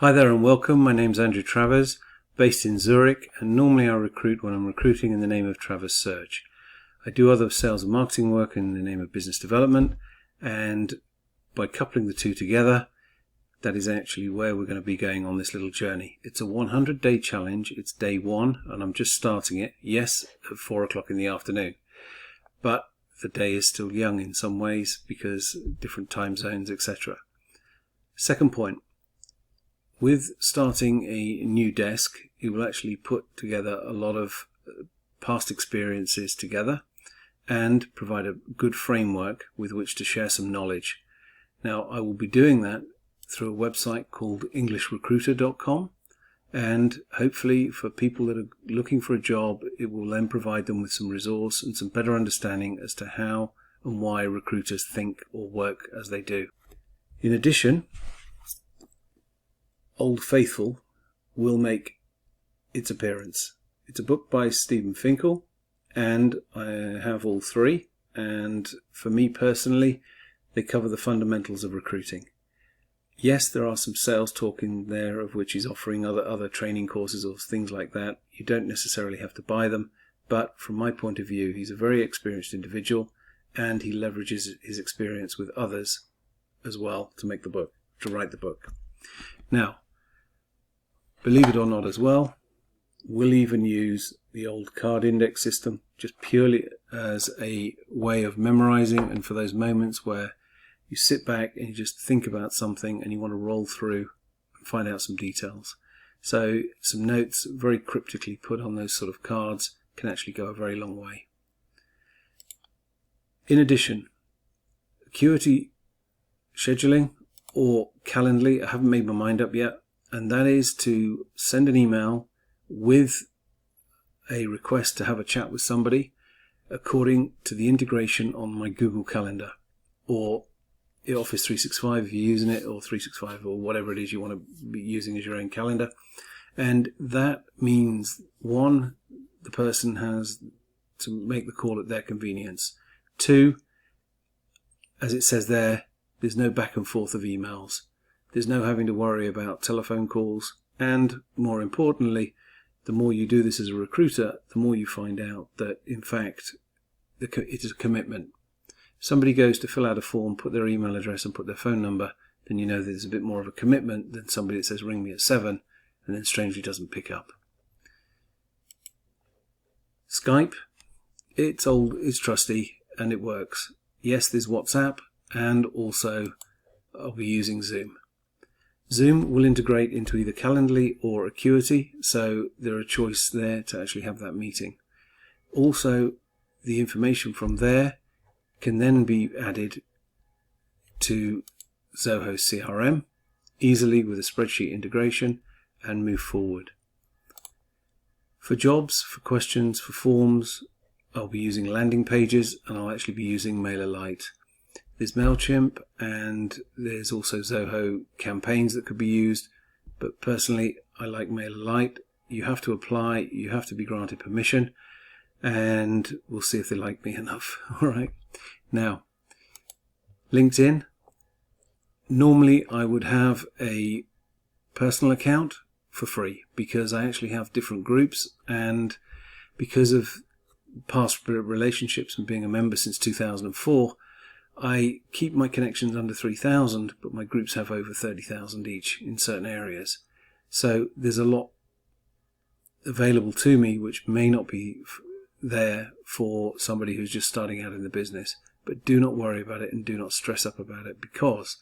Hi there and welcome. My name's Andrew Travers, based in Zurich, and normally I recruit when I'm recruiting in the name of Travers Search. I do other sales and marketing work in the name of business development, and by coupling the two together, that is actually where we're going to be going on this little journey. It's a 100-day challenge. It's day one, and I'm just starting it, yes, at 4 o'clock in the afternoon. But the day is still young in some ways because different time zones, etc. Second point. With starting a new desk, you will actually put together a lot of past experiences together and provide a good framework with which to share some knowledge. Now, I will be doing that through a website called recuiter.com, and hopefully for people that are looking for a job, it will then provide them with some resource and some better understanding as to how and why recruiters think or work as they do. In addition, Old Faithful will make its appearance. It's a book by Stephen Finkel, and I have all three, and for me personally, they cover the fundamentals of recruiting. Yes, there are some sales talk in there, of which he's offering other training courses or things like that. You don't necessarily have to buy them, but from my point of view, he's a very experienced individual, and he leverages his experience with others as well to make the book, to write the book. Now, believe it or not as well, we'll even use the old card index system just purely as a way of memorizing, and for those moments where you sit back and you just think about something and you want to roll through and find out some details. So some notes very cryptically put on those sort of cards can actually go a very long way. In addition, acuity scheduling or Calendly, I haven't made my mind up yet, and that is to send an email with a request to have a chat with somebody according to the integration on my Google Calendar or Office 365 if you're using it, or 365 or whatever it is you want to be using as your own calendar. And that means, one, the person has to make the call at their convenience. Two, as it says there, there's no back and forth of emails. There's no having to worry about telephone calls, and more importantly, the more you do this as a recruiter, the more you find out that in fact it is a commitment. If somebody goes to fill out a form, put their email address and put their phone number, then you know that there's a bit more of a commitment than somebody that says ring me at 7 and then strangely doesn't pick up. Skype, it's old, it's trusty, and it works. Yes, there's WhatsApp, and also I'll be using Zoom. Zoom will integrate into either Calendly or Acuity, so there are choice there to actually have that meeting. Also, the information from there can then be added to Zoho CRM easily with a spreadsheet integration and move forward. For jobs, for questions, for forms, I'll be using landing pages, and I'll actually be using MailerLite. There's MailChimp, and there's also Zoho campaigns that could be used, but personally I like MailerLite. You have to apply, you have to be granted permission, and we'll see if they like me enough. Alright, now LinkedIn, normally I would have a personal account for free because I actually have different groups, and because of past relationships and being a member since 2004, I keep my connections under 3,000, but my groups have over 30,000 each in certain areas. So there's a lot available to me which may not be there for somebody who's just starting out in the business. But do not worry about it and do not stress up about it, because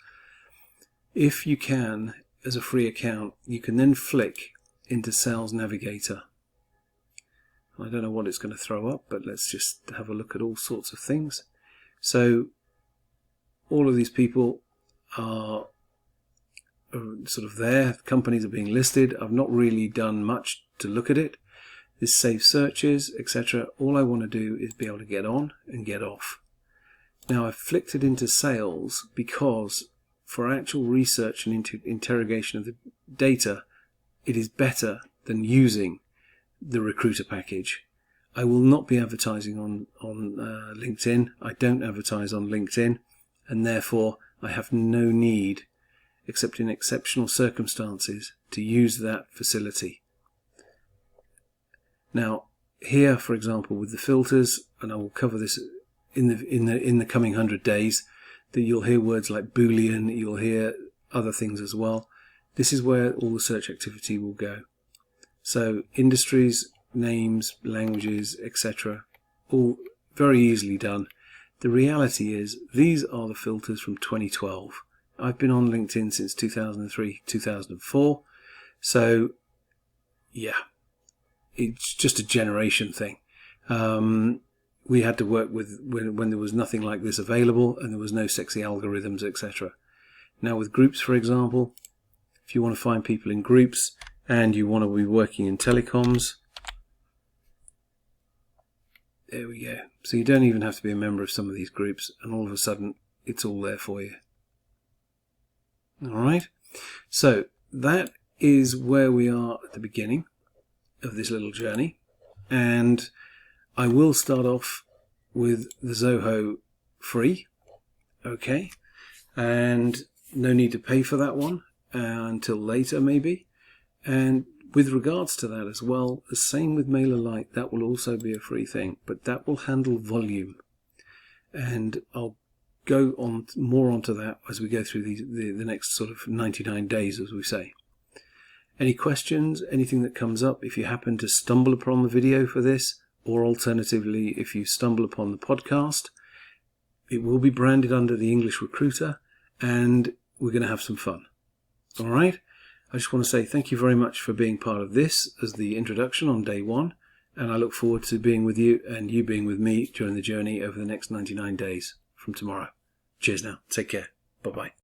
if you can, as a free account, you can then flick into Sales Navigator. I don't know what it's going to throw up, but let's just have a look at all sorts of things. So all of these people are sort of there. Companies are being listed. I've not really done much to look at it. This save searches, etc. All I want to do is be able to get on and get off. Now I've flicked it into sales because for actual research and interrogation of the data, it is better than using the recruiter package. I will not be advertising on LinkedIn. I don't advertise on LinkedIn, and therefore I have no need except in exceptional circumstances, to use that facility. Now, here, for example, with the filters, and I will cover this in the coming 100 days, that you'll hear words like Boolean, you'll hear other things as well. This is where all the search activity will go. So industries, names, languages, etc., all very easily done. The reality is these are the filters from 2012. I've been on LinkedIn since 2003, 2004. So yeah, it's just a generation thing. We had to work with when there was nothing like this available and there was no sexy algorithms, etc. Now with groups, for example, if you want to find people in groups and you want to be working in telecoms, there we go. So you don't even have to be a member of some of these groups, and all of a sudden it's all there for you. Alright, so that is where we are at the beginning of this little journey, and I will start off with the Zoho free, okay, and no need to pay for that one until later maybe. And with regards to that as well, the same with MailerLite, that will also be a free thing, but that will handle volume, and I'll go on more onto that as we go through the next sort of 99 days, as we say. Any questions, anything that comes up, if you happen to stumble upon the video for this, or alternatively if you stumble upon the podcast, it will be branded under the English Recruiter, and we're going to have some fun. Alright, I just want to say thank you very much for being part of this as the introduction on day one, and I look forward to being with you and you being with me during the journey over the next 99 days from tomorrow. Cheers now, take care, bye bye.